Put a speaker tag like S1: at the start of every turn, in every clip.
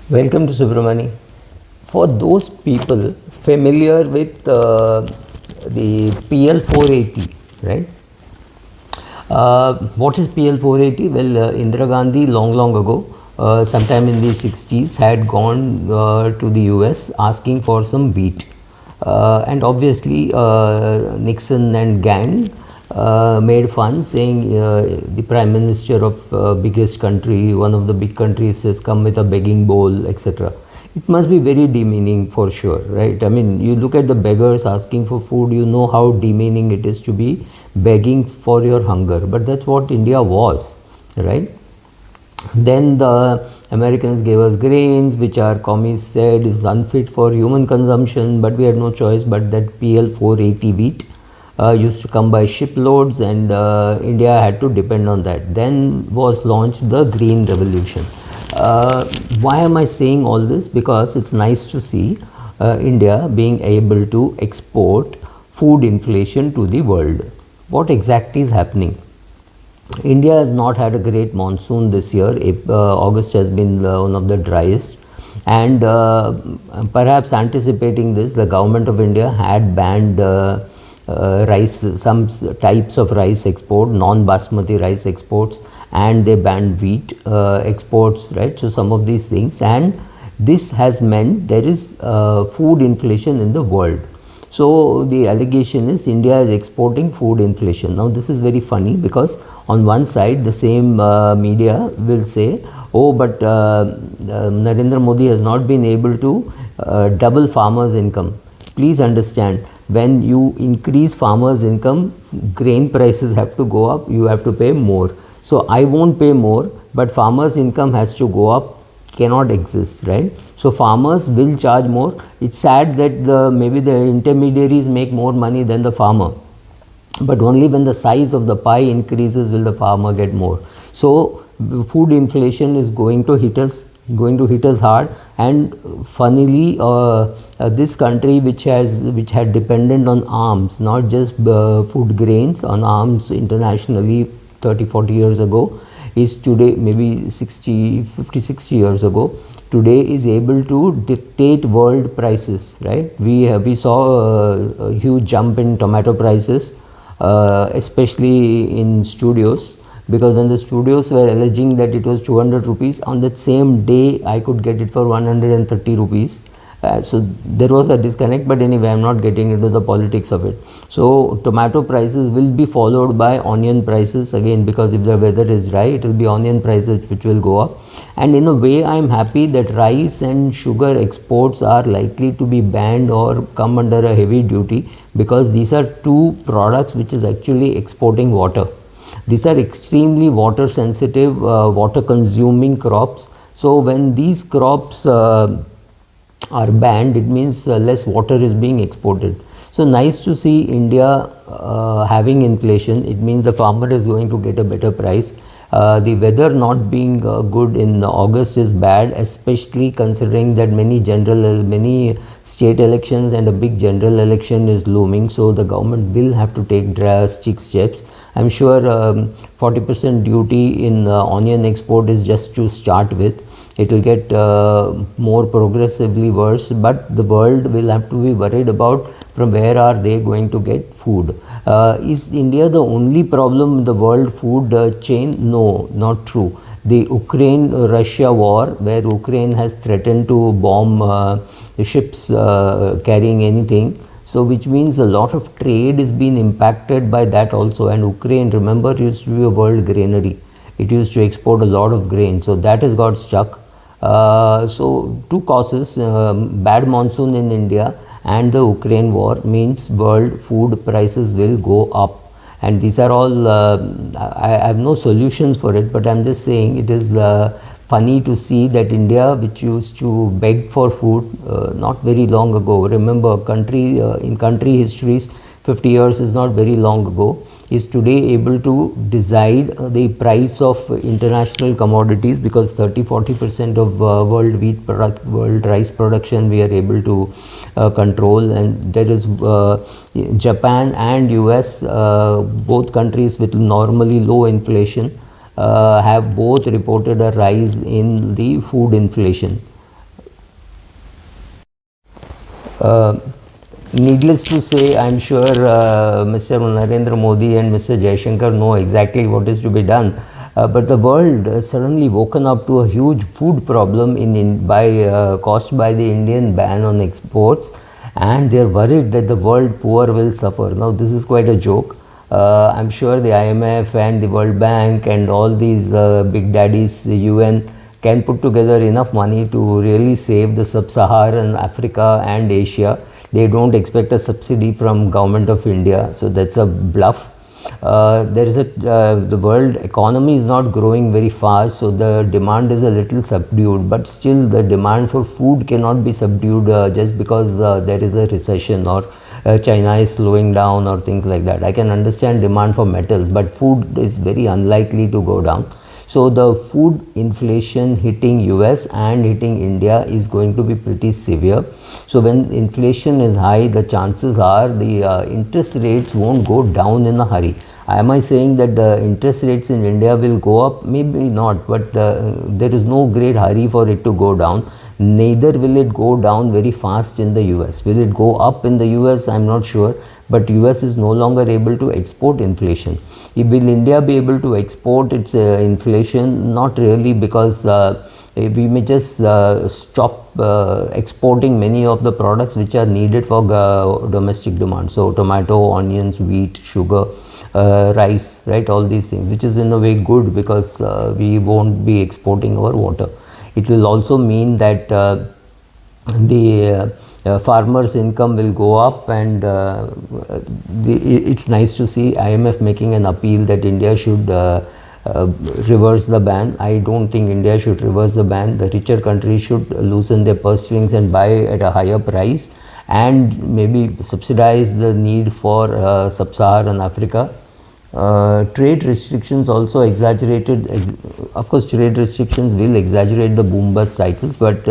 S1: Welcome to Subramani. For those people familiar with the PL 480, right? What is PL 480? Well, Indira Gandhi, long ago, sometime in the 60s, had gone to the US asking for some wheat. And obviously, Nixon and gang made fun, saying the Prime Minister of biggest country, one of the big countries, has come with a begging bowl, etc. It must be very demeaning for sure, right? I mean, you look at the beggars asking for food, you know how demeaning it is to be begging for your hunger. But that's what India was, right? Then the Americans gave us grains, which our commies said is unfit for human consumption, but we had no choice but that PL 480 wheat used to come by shiploads, and India had to depend on that. Then was launched the Green Revolution. Why am I saying all this? Because it's nice to see India being able to export food inflation to the world. What exactly is happening? India has not had a great monsoon this year. August has been one of the driest, and perhaps anticipating this, the government of India had banned rice, some types of rice export, non-basmati rice exports, and they banned wheat exports, right? So some of these things, and this has meant there is food inflation in the world. So the allegation is India is exporting food inflation. Now this is very funny, because on one side the same media will say, oh, but Narendra Modi has not been able to double farmers' income. Please understand, when you increase farmers' income, grain prices have to go up, you have to pay more. So I won't pay more, but farmers' income has to go up, cannot exist, right? So farmers will charge more. It's sad that maybe the intermediaries make more money than the farmer, but only when the size of the pie increases will the farmer get more. So food inflation is going to hit us hard. And funnily, this country which had dependent on arms, not just food grains, on arms internationally 30-40 years ago, is today, maybe 50-60 years ago, today is able to dictate world prices, right? We saw a huge jump in tomato prices, especially in studios, because when the studios were alleging that it was 200 rupees, on that same day I could get it for 130 rupees. So there was a disconnect, but anyway, I'm not getting into the politics of it. So tomato prices will be followed by onion prices again, because if the weather is dry, it will be onion prices which will go up. And in a way, I'm happy that rice and sugar exports are likely to be banned or come under a heavy duty, because these are two products which is actually exporting water. These are extremely water sensitive, water consuming crops. So when these crops are banned, it means less water is being exported. So nice to see India having inflation. It means the farmer is going to get a better price. The weather not being good in August is bad, especially considering that many state elections and a big general election is looming. So the government will have to take drastic steps. I'm sure 40% duty in onion export is just to start with. It will get more progressively worse, but the world will have to be worried about from where are they going to get food. Is India the only problem in the world food chain? No, not true. The Ukraine-Russia war, where Ukraine has threatened to bomb ships carrying anything, so which means a lot of trade is being impacted by that also. And Ukraine, remember, used to be a world granary. It used to export a lot of grain, so that has got stuck. So two causes, bad monsoon in India and the Ukraine war, means world food prices will go up. And these are all, I have no solutions for it, but I'm just saying it is funny to see that India, which used to beg for food not very long ago, remember in country histories, 50 years is not very long ago, is today able to decide the price of international commodities, because 30-40% of world rice production we are able to control. And there is Japan and US, both countries with normally low inflation, have both reported a rise in the food inflation. Uh, Needless to say, I'm sure Mr. Narendra Modi and Mr. Jaishankar know exactly what is to be done. But the world suddenly woken up to a huge food problem caused by the Indian ban on exports, and they're worried that the world poor will suffer. Now, this is quite a joke. I'm sure the IMF and the World Bank and all these big daddies, the UN, can put together enough money to really save the sub-Saharan Africa and Asia. They don't expect a subsidy from government of India, so that's a bluff. The world economy is not growing very fast, so the demand is a little subdued, but still the demand for food cannot be subdued just because there is a recession or China is slowing down or things like that. I can understand demand for metals, but food is very unlikely to go down. So the food inflation hitting US and hitting India is going to be pretty severe. So when inflation is high, the chances are the interest rates won't go down in a hurry. Am I saying that the interest rates in India will go up? Maybe not, but there is no great hurry for it to go down. Neither will it go down very fast in the US. Will it go up in the US? I'm not sure, but US is no longer able to export inflation. Will India be able to export its inflation? Not really, because we may just stop exporting many of the products which are needed for domestic demand. So tomato, onions, wheat, sugar, rice, right, all these things, which is in a way good, because we won't be exporting our water. It will also mean that the farmers' income will go up, and it's nice to see IMF making an appeal that India should reverse the ban. I don't think India should reverse the ban. The richer countries should loosen their purse strings and buy at a higher price, and maybe subsidize the need for sub-Saharan Africa. Trade restrictions also exaggerated. Of course, trade restrictions will exaggerate the boom bust cycles, but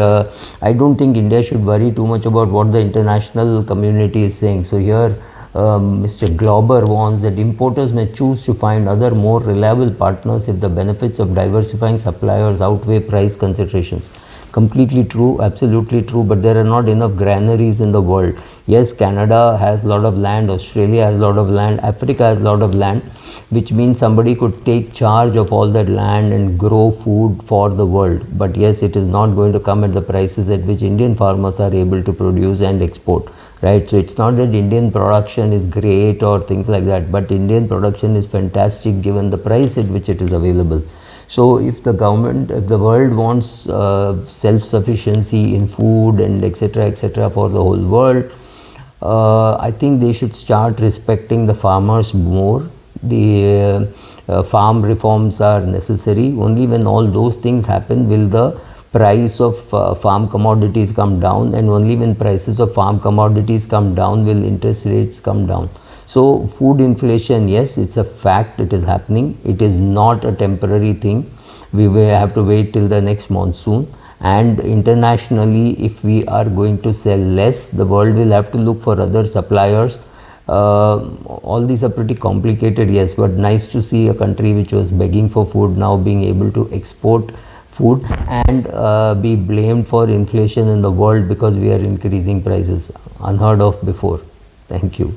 S1: I don't think India should worry too much about what the international community is saying. So here Mr. Glauber warns that importers may choose to find other more reliable partners if the benefits of diversifying suppliers outweigh price considerations. Completely true, absolutely true, but there are not enough granaries in the world. Yes, Canada has a lot of land, Australia has a lot of land, Africa has a lot of land, which means somebody could take charge of all that land and grow food for the world. But yes, it is not going to come at the prices at which Indian farmers are able to produce and export, right? So it's not that Indian production is great or things like that, but Indian production is fantastic given the price at which it is available. So if the world wants self-sufficiency in food and etc. for the whole world, I think they should start respecting the farmers more. The farm reforms are necessary. Only when all those things happen will the price of farm commodities come down, and only when prices of farm commodities come down will interest rates come down. So food inflation, yes, it's a fact, it is happening. It is not a temporary thing. We will have to wait till the next monsoon. And internationally, if we are going to sell less, the world will have to look for other suppliers. All these are pretty complicated, yes, but nice to see a country which was begging for food now being able to export food and be blamed for inflation in the world because we are increasing prices. Unheard of before. Thank you.